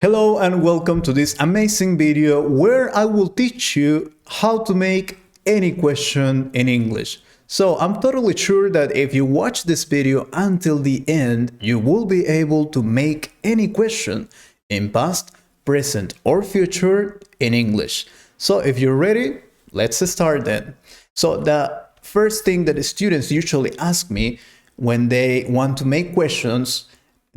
Hello and welcome to this amazing video where I will teach you how to make any question in English. So I'm totally sure that if you watch this video until the end, you will be able to make any question in past, present or future in English. So if you're ready, let's start then. So the first thing that the students usually ask me when they want to make questions,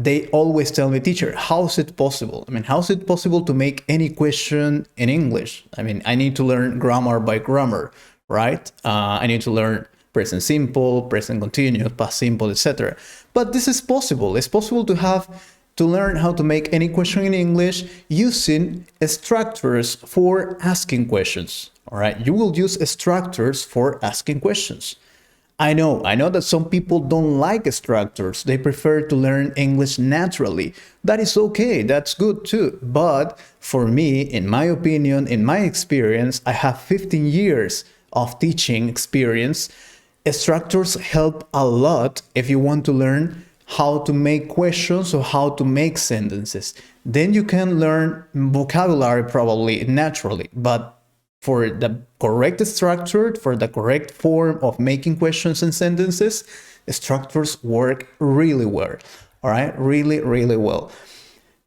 they always tell me, teacher, how is it possible? How is it possible to make any question in English? I need to learn grammar by grammar, right? I need to learn present simple, present continuous, past simple, etc. But this is possible. It's possible to learn how to make any question in English using structures for asking questions. All right, you will use structures for asking questions. I know that some people don't like structures. They prefer to learn English naturally. That is okay, that's good too. But for me, in my opinion, in my experience, I have 15 years of teaching experience. Structures help a lot if you want to learn how to make questions or how to make sentences. Then you can learn vocabulary probably naturally, but for the correct structure, for the correct form of making questions and sentences, structures work really well. All right, really well.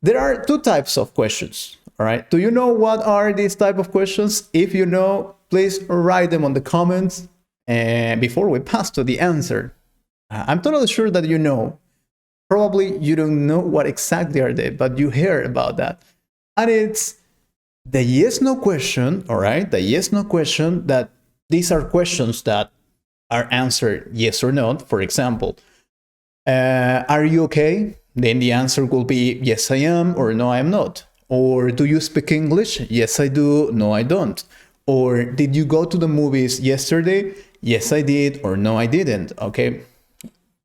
There are two types of questions. All right, do you know what are these type of questions? If you know, please write them on the comments. And before we pass to the answer, I'm totally sure that you know. Probably you don't know what exactly are they, but you hear about that. And it's the yes-no question, all right? The yes-no question, that these are questions that are answered yes or no. For example, are you okay? Then the answer will be yes, I am, or no, I am not. Or do you speak English? Yes, I do. No, I don't. Or did you go to the movies yesterday? Yes, I did, or no, I didn't, okay?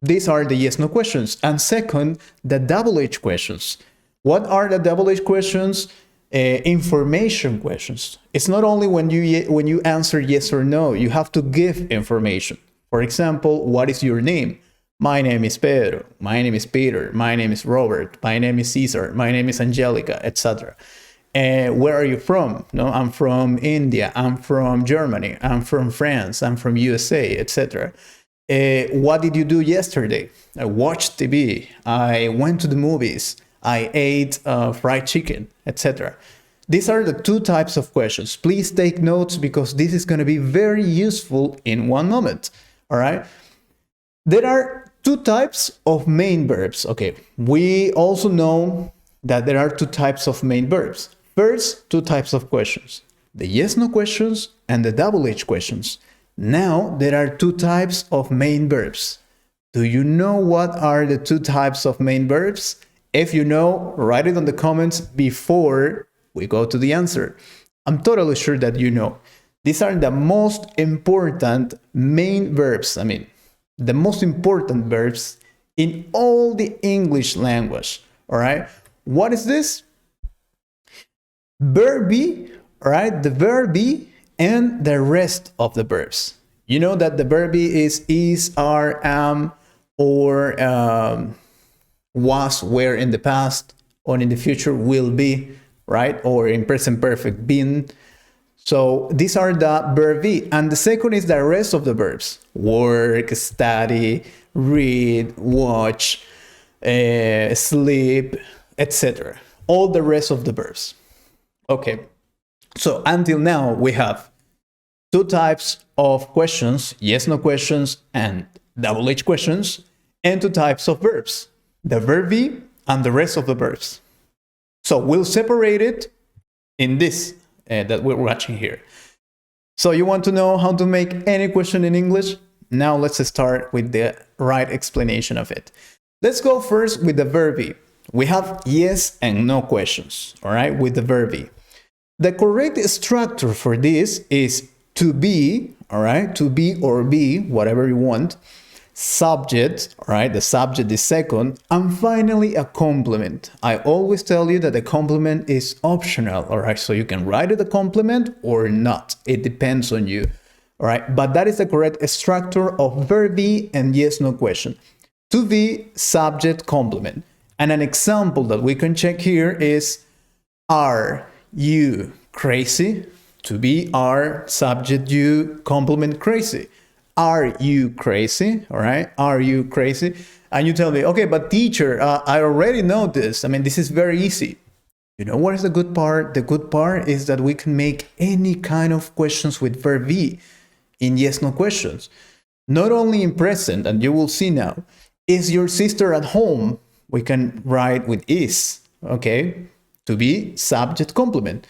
These are the yes-no questions. And second, the double H questions. What are the double H questions? Information questions. It's not only when you answer yes or no, you have to give information. For example, what is your name? My name is Pedro. My name is Peter. My name is Robert. My name is Cesar. My name is Angelica, etc. Where are you from? No, I'm from India. I'm from Germany. I'm from France. I'm from USA, etc. What did you do yesterday? I watched TV. I went to the movies. I ate fried chicken, etc. These are the two types of questions. Please take notes because this is going to be very useful in one moment. All right. There are two types of main verbs. Okay. We also know that there are two types of main verbs. First, two types of questions. The yes-no questions and the double H questions. Now, there are two types of main verbs. Do you know what are the two types of main verbs? If you know, write it on the comments before we go to the answer. I'm totally sure that you know. These are the most important main verbs. The most important verbs in all the English language. All right. What is this? Verb be, all right? The verb be and the rest of the verbs. You know that the verb be is, are, am, or was, were in the past, or in the future will be, right? Or in present perfect, been. So these are the verb be. And the second is the rest of the verbs. Work, study, read, watch, sleep, etc. All the rest of the verbs. Okay. So until now, we have two types of questions, yes-no questions and double H questions, and two types of verbs. The verb be and the rest of the verbs. So we'll separate it in this that we're watching here. So you want to know how to make any question in English? Now let's start with the right explanation of it. Let's go first with the verb be. We have yes and no questions, all right, with the verb be. The correct structure for this is to be, all right, to be or be, whatever you want. Subject, all right, the subject is second, and finally a complement. I always tell you that the complement is optional, all right, so you can write it a complement or not. It depends on you, all right, but that is the correct structure of verb be and yes-no question. To be, subject, complement. And an example that we can check here is Are you crazy? To be are, subject you, complement crazy. Are you crazy? All right. Are you crazy? And you tell me, okay, but teacher, I already know this. I mean, this is very easy. You know what is the good part? The good part is that we can make any kind of questions with verb be in yes no questions. Not only in present, and you will see now, is your sister at home? We can write with is, okay? To be subject complement.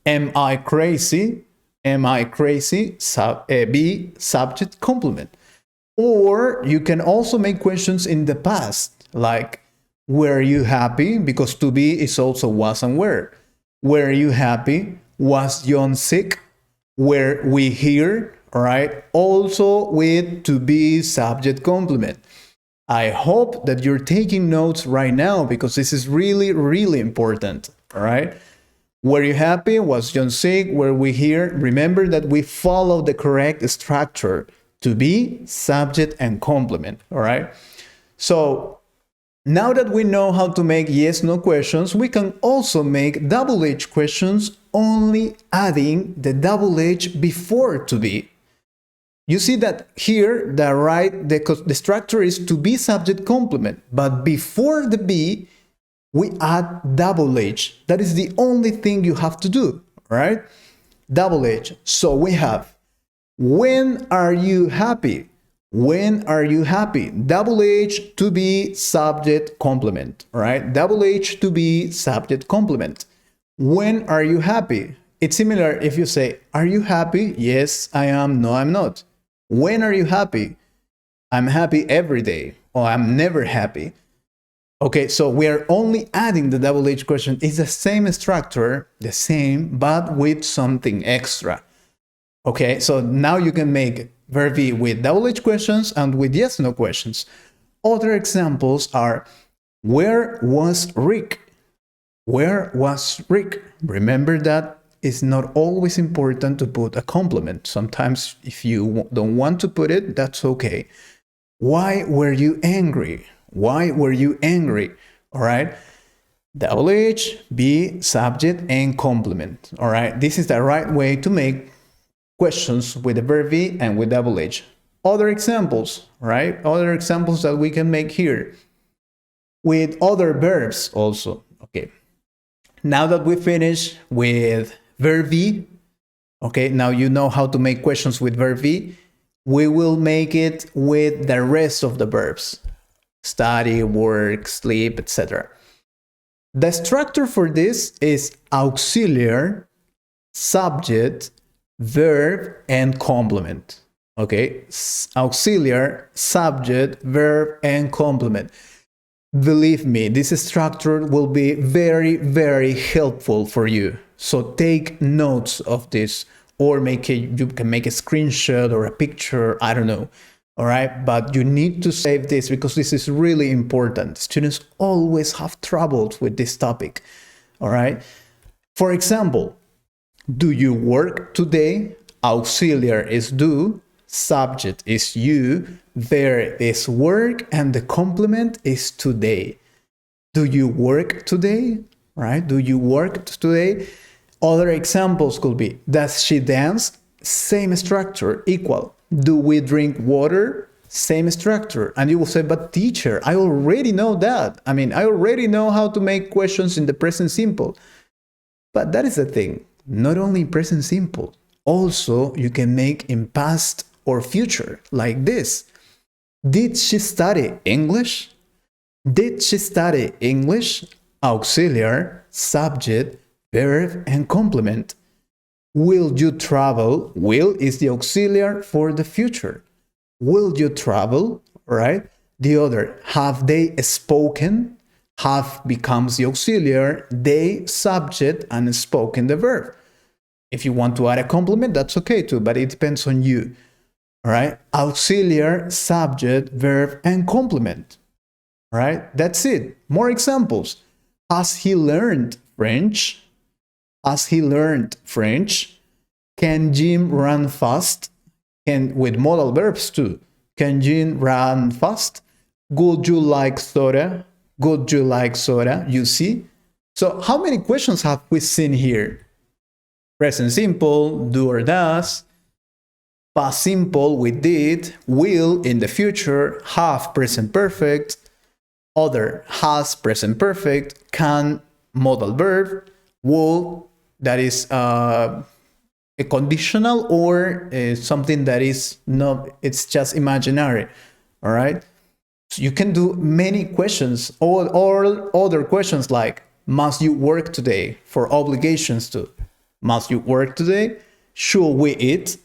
Am I crazy? Am I crazy? Be subject complement. Or you can also make questions in the past, like, were you happy? Because to be is also was and were. Were you happy? Was John sick? Were we here? All right. Also with to be subject complement. I hope that you're taking notes right now because this is really, really important. All right. Were you happy? Was John sick? Were we here? Remember that we follow the correct structure. To be, subject, and complement. All right. So now that we know how to make yes no questions, we can also make double H questions, only adding the double H before to be. You see that here the structure is to be subject complement, but before the be we add double H. That is the only thing you have to do, right? Double H. So we have, when are you happy? When are you happy? Double H to be subject complement, right? Double H to be subject complement. When are you happy? It's similar if you say, are you happy? Yes, I am. No, I'm not. When are you happy? I'm happy every day, or I'm never happy. Okay, so we are only adding the double H question. It's the same structure, the same, but with something extra. Okay, so now you can make verb be with double H questions and with yes no questions. Other examples are, where was Rick? Where was Rick? Remember that it's not always important to put a complement. Sometimes if you don't want to put it, that's okay. Why were you angry? Why were you angry? All right. Double H, be, subject, and complement. All right. This is the right way to make questions with the verb be and with double H. Other examples, right? Other examples that we can make here with other verbs also. Okay. Now that we finish with verb be, okay, now you know how to make questions with verb be. We will make it with the rest of the verbs. Study, work, sleep, etc. The structure for this is auxiliary, subject, verb, and complement. Okay, auxiliary, subject, verb, and complement. Believe me, this structure will be very, very helpful for you. So take notes of this, or you can make a screenshot or a picture, I don't know. All right, but you need to save this because this is really important. Students always have troubles with this topic. All right. For example, do you work today? Auxiliary is do, subject is you, verb is work, and the complement is today. Do you work today? Right? Do you work today? Other examples could be, does she dance? Same structure, equal. Do we drink water? Same structure. And you will say, but teacher, I already know that. I mean, I already know how to make questions in the present simple. But that is the thing. Not only in present simple, also you can make in past or future, like this. Did she study English? Did she study English? Auxiliary, subject, verb, and complement. Will you travel? Will is the auxiliary for the future. Will you travel? Right? The other, have they spoken? Have becomes the auxiliary, they subject, and spoken the verb. If you want to add a complement, that's okay too, but it depends on you. All right? Auxiliary, subject, verb, and complement. All right? That's it. More examples. Has he learned French? Has he learned French? Can Jim run fast? And with modal verbs too. Can Jim run fast? Would you like soda? Would you like soda? You see? So how many questions have we seen here? Present simple, do or does. Past simple, we did. Will, in the future. Have, present perfect. Other, has, present perfect. Can, modal verb. Will, that is a conditional, or something that is not, it's just imaginary. All right. So you can do many questions, or other questions like, must you work today, for obligations to. Must you work today? Should we eat?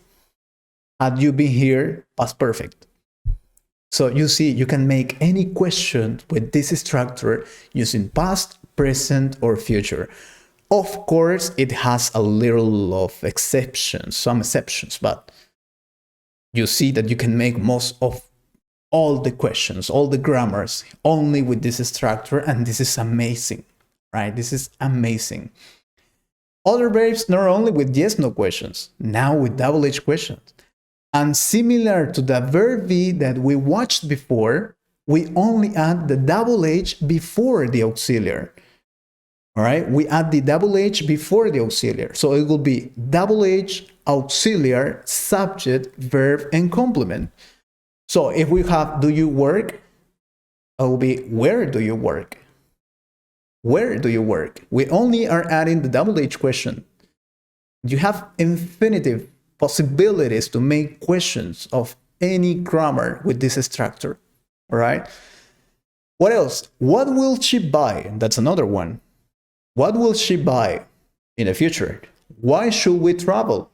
Had you been here? Past perfect. So you see, you can make any question with this structure using past, present, or future. Of course, it has a little of exceptions, some exceptions, but you see that you can make most of all the questions, all the grammars, only with this structure, and this is amazing, right? This is amazing. Other verbs, not only with yes, no questions, now with double H questions. And similar to the verb be that we watched before, we only add the double H before the auxiliary. All right, we add the double H before the auxiliary. So it will be double H, auxiliary, subject, verb, and complement. So if we have do you work, it will be where do you work? Where do you work? We only are adding the double H question. You have infinitive possibilities to make questions of any grammar with this structure. All right. What else? What will she buy? That's another one. What will she buy in the future? Why should we travel?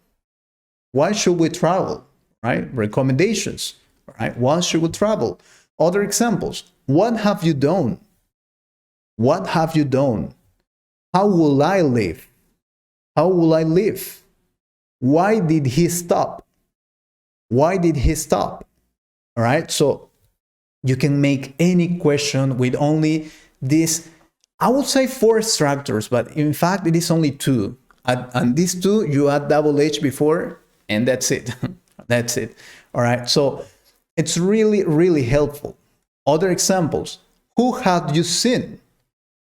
Why should we travel? Right? Recommendations. Right? Why should we travel? Other examples. What have you done? What have you done? How will I live? How will I live? Why did he stop? Why did he stop? All right. So you can make any question with only this. I would say 4 structures, but in fact, it is only 2. And these 2, you add double H before, and that's it. That's it. All right. So it's really, really helpful. Other examples. Who had you seen?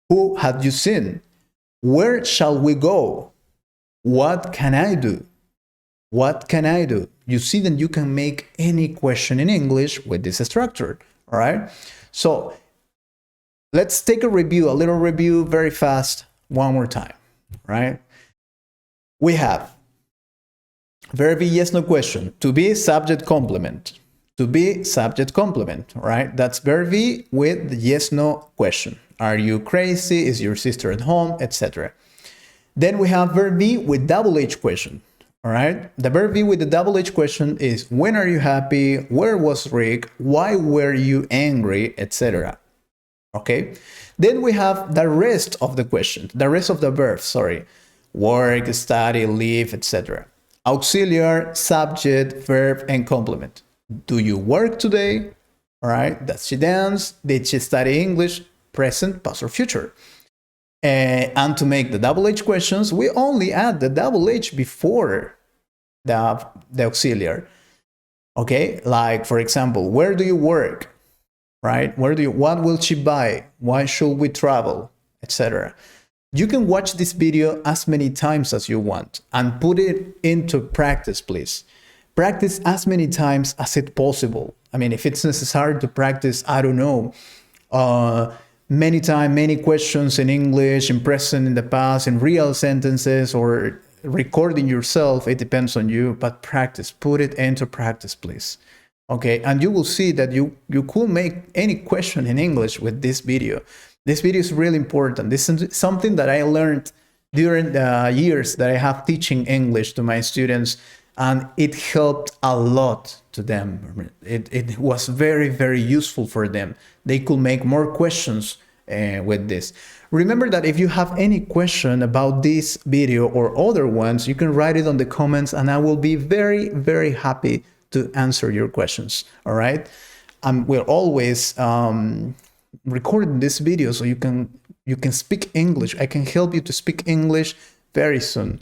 Who had you seen? Where shall we go? What can I do? What can I do? You see that you can make any question in English with this structure. All right. So let's take a little review very fast one more time, right? We have verb be, yes, no question. To be, subject, complement. To be, subject, complement, right? That's verb be with the yes, no question. Are you crazy? Is your sister at home? Etc. Then we have verb be with double H question, all right? The verb be with the double H question is when are you happy? Where was Rick? Why were you angry? Etc. Okay, then we have the rest of the question, the rest of the verbs, sorry. Work, study, live, etc. Auxiliary, subject, verb, and complement. Do you work today? All right, does she dance? Did she study English? Present, past, or future. And to make the double H questions, we only add the double H before the auxiliary. Okay, like for example, where do you work? Right? What will she buy? Why should we travel? Etc. You can watch this video as many times as you want and put it into practice, please. Practice as many times as it's possible. I mean, if it's necessary to practice, I don't know, many times, many questions in English, in present, in the past, in real sentences, or recording yourself, it depends on you, but practice, put it into practice, please. Okay, and you will see that you could make any question in English with this video. This video is really important. This is something that I learned during the years that I have teaching English to my students, and it helped a lot to them. It was very, very useful for them. They could make more questions with this. Remember that if you have any question about this video or other ones, you can write it on the comments, and I will be very, very happy to answer your questions. All right. We're always recording this video so you can speak English. I can help you to speak English very soon.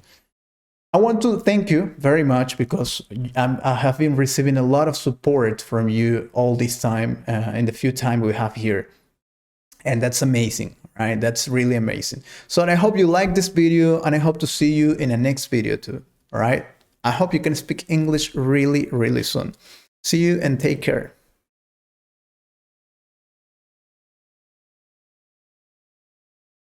I want to thank you very much because I have been receiving a lot of support from you all this time in the few time we have here. And that's amazing, right? That's really amazing. So I hope you like this video, and I hope to see you in the next video too. All right. I hope you can speak English really, really soon. See you and take care.